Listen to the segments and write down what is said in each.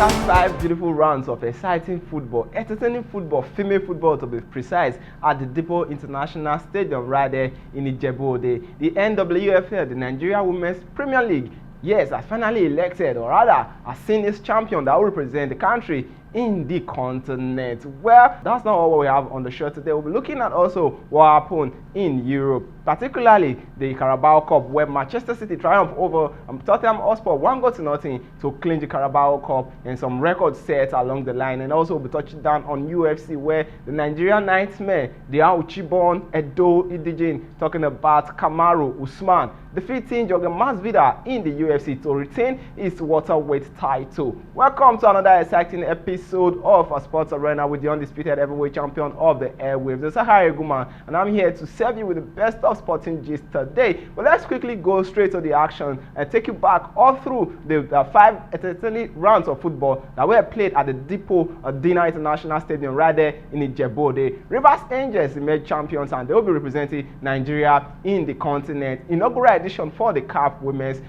After 5 beautiful rounds of exciting football, entertaining football, female football to be precise, at the Depot International Stadium right there in Ijebu-Ode, the NWFL, the Nigeria Women's Premier League, yes, has finally elected, or rather, has seen its champion that will represent the country in the continent. Well, that's not all what we have on the show today. We'll be looking at also what happened in Europe, particularly the Carabao Cup, where Manchester City triumphed over Tottenham Hotspur 1-0 to clinch the Carabao Cup, and some records set along the line. And also we'll be touching down on UFC, where the Nigerian Nightmare, the Auchibon Edo Idijin, talking about Kamaru Usman, defeating Jorgen Masvidal in the UFC to retain his welterweight title. Welcome to another exciting episode of our Sports Arena with the undisputed heavyweight champion of the airwaves, the Sahara Guman, and I'm here to serve you with the best of sporting gist today. But let's quickly go straight to the action and take you back all through the 5 entertaining rounds of football that were played at the Depot Dina International Stadium right there in Ijebu-Ode. Rivers Angels emerged champions, and they will be representing Nigeria in the continent. Inaugural edition for the CAF Women's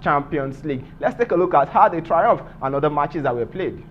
Champions League. Let's take a look at how they triumphed and other matches that were played.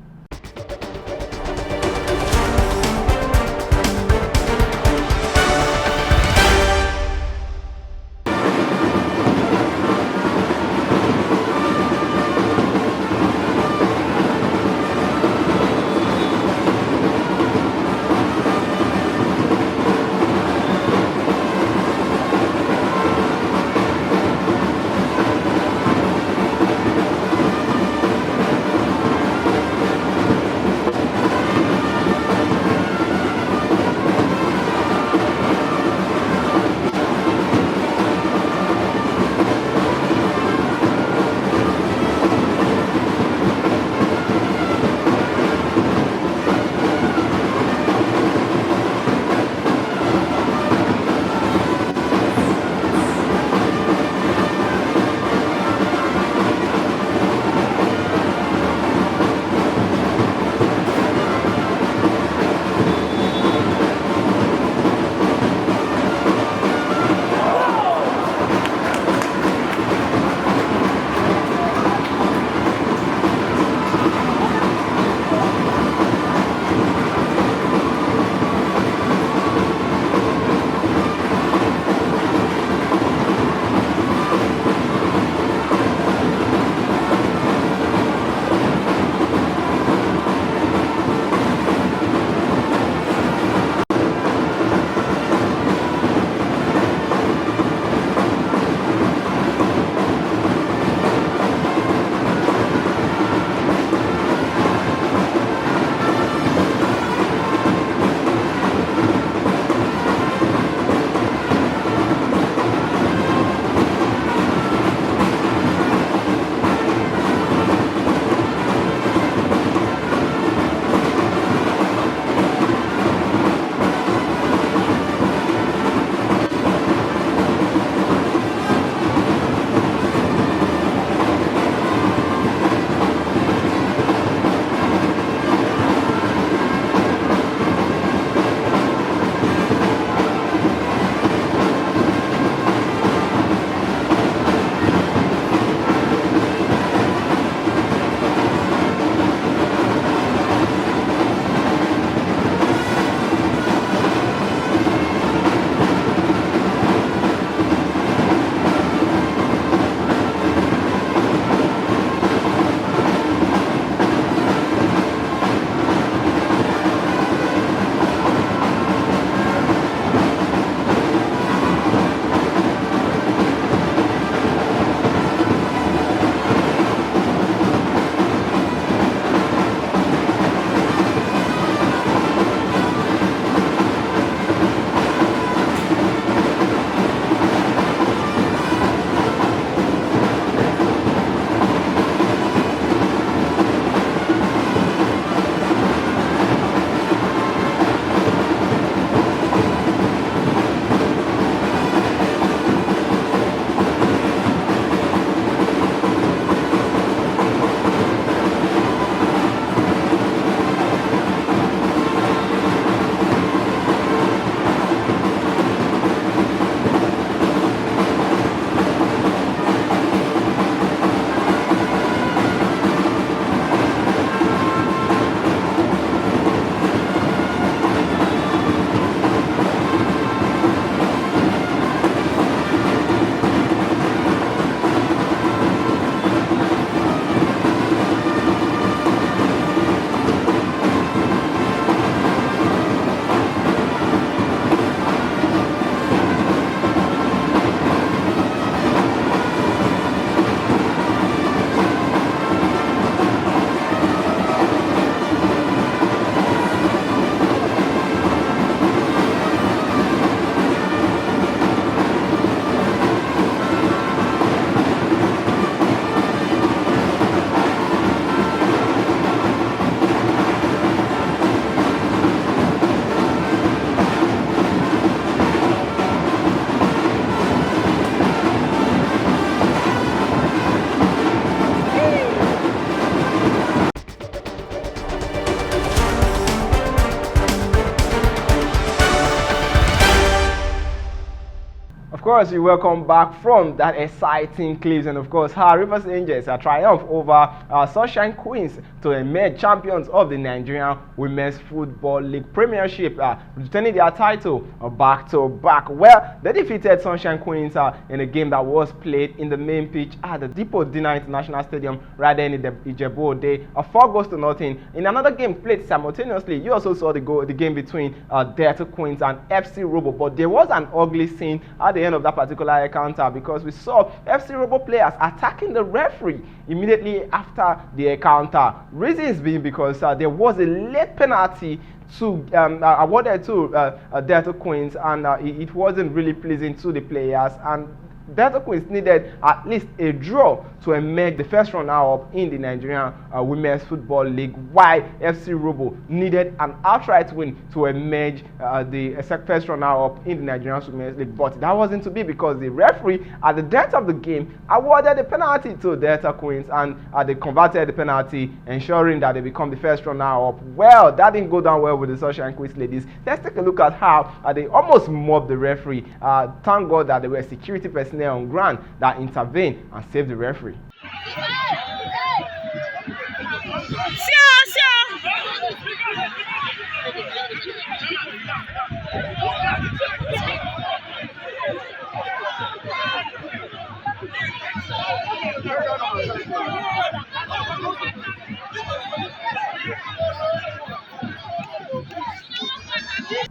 Of course, you welcome back from that exciting clips, and of course, how Rivers Angels triumph over Sunshine Queens to emerge champions of the Nigerian Women's Football League Premiership, returning their title back to back. Well, they defeated Sunshine Queens in a game that was played in the main pitch at the Depot Dina International Stadium right there in the Ijebu-Ode, 4-0. In another game played simultaneously, you also saw the game between Delta Queens and FC Robo, but there was an ugly scene at the end of that particular encounter because we saw FC Robo players attacking the referee immediately after the encounter. Reasons being because there was a late penalty awarded to Delta Queens, and it wasn't really pleasing to the players, and Delta Queens needed at least a draw to emerge the first runner-up in the Nigerian Women's Football League, while FC Robo needed an outright win to emerge the first runner-up in the Nigerian Women's League. But that wasn't to be because the referee, at the death of the game, awarded the penalty to Delta Queens, and they converted the penalty, ensuring that they become the first runner-up. Well, that didn't go down well with the Sunshine Queens ladies. Let's take a look at how they almost mobbed the referee. Thank God that there were security personnel on ground that intervened and saved the referee.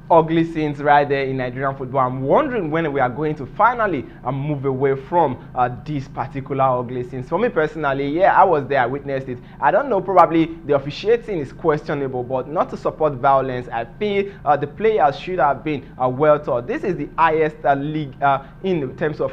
Ugly scenes right there in Nigerian football. I'm wondering when we are going to finally move away from these particular ugly scenes. For me personally, yeah, I was there, I witnessed it. I don't know, probably the officiating is questionable, but not to support violence. I feel the players should have been well taught. This is the highest league in terms of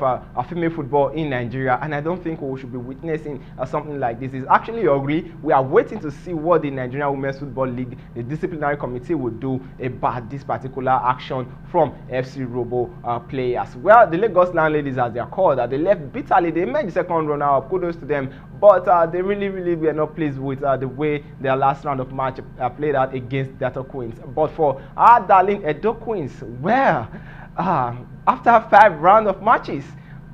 female football in Nigeria, and I don't think we should be witnessing something like this. It's actually ugly. We are waiting to see what the Nigerian Women's Football League, the disciplinary committee, will do about this particular action from FC Robo players. Well, the Lagos Landladies, as they are called, they left bitterly. They made the second runner-up. Kudos to them. But they really were not pleased with the way their last round of match played out against Delta Queens. But for our darling Edo Queens, well, after 5 rounds of matches,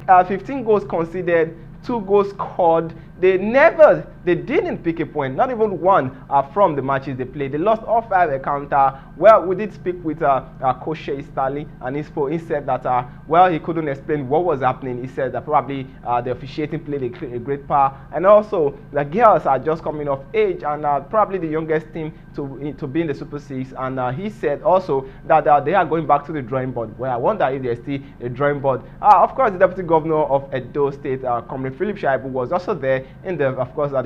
15 goals conceded, 2 goals scored. They didn't pick a point, not even one from the matches they played. They lost all 5 encounters. Well, we did speak with Coach Shea Stanley, and he said that, well, he couldn't explain what was happening. He said that probably the officiating played a great part, and also the girls are just coming of age, and probably the youngest team to be in the Super 6. And he said also that they are going back to the drawing board. Well, I wonder if there's still a drawing board. Of course, the Deputy Governor of Edo State, Comrade Philip Shaibu, was also there in the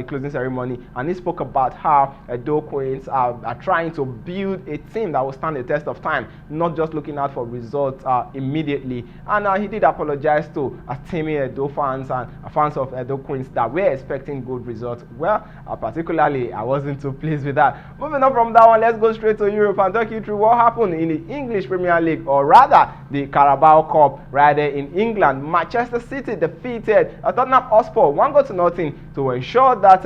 closing ceremony, and he spoke about how Edo Queens are trying to build a team that will stand the test of time, not just looking out for results immediately. And he did apologize to Atemi Edo fans and fans of Edo Queens that were expecting good results. Well, particularly, I wasn't too pleased with that. Moving on from that one, let's go straight to Europe and talk you through what happened in the English Premier League, or rather the Carabao Cup right there in England. Manchester City defeated Tottenham Hotspur 1-0 to ensure that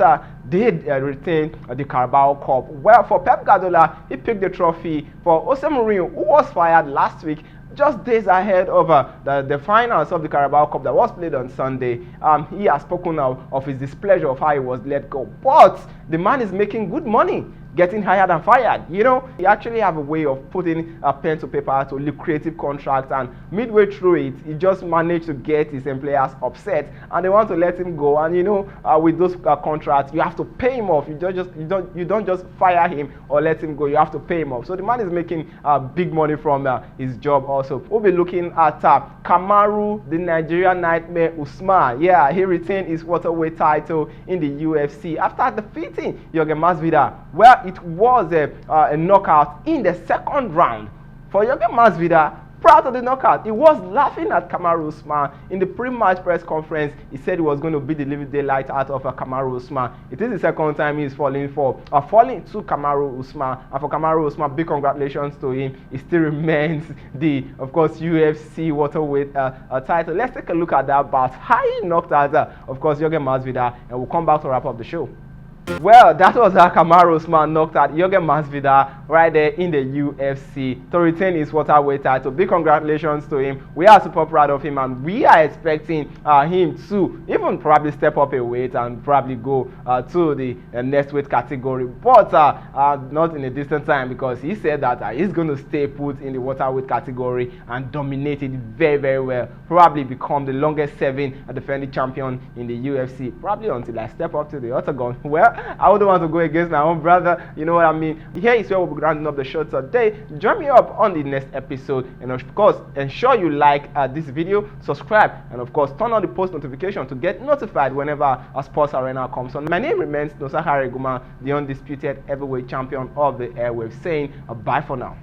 they retain the Carabao Cup. Well, for Pep Guardiola, he picked the trophy. For Jose Mourinho, who was fired last week, just days ahead of the finals of the Carabao Cup that was played on Sunday, he has spoken of his displeasure of how he was let go. But the man is making good money, getting hired and fired. You know, he actually have a way of putting a pen to paper to lucrative contracts, and midway through it, he just managed to get his employers upset, and they want to let him go. And you know, with those contracts, you have to pay him off. You don't just fire him or let him go. You have to pay him off. So the man is making big money from his job. Also, we'll be looking at Kamaru, the Nigerian Nightmare Usman. Yeah, he retained his welterweight title in the UFC after defeating Jorge Masvidal. Well, it was a knockout in the second round for Jorge Masvidal. Prior to the knockout, he was laughing at Kamaru Usman. In the pre-match press conference, he said he was going to beat the living daylight out of Kamaru Usman. It is the second time he's falling to Kamaru Usman. And for Kamaru Usman, big congratulations to him. He still remains the, of course, UFC welterweight title. Let's take a look at that bout. How he knocked out, of course, Jorge Masvidal, and we'll come back to wrap up the show. Well, that was how Kamaru Usman knocked out Jorgen Masvidal right there in the UFC to retain his welterweight title. Big congratulations to him. We are super proud of him, and we are expecting him to even probably step up a weight and probably go to the next weight category, but not in a distant time, because he said that he's going to stay put in the welterweight category and dominate it very, very well. Probably become the longest serving defending champion in the UFC, probably until I step up to the octagon. Well, I wouldn't want to go against my own brother, you know what I mean. Here is where we'll be rounding up the show today. Join me up on the next episode, and of course ensure you like this video, subscribe, and of course turn on the post notification to get notified whenever a sports arena comes on. My name remains Nosa Hareguma, the undisputed heavyweight champion of the airwaves, saying bye for now.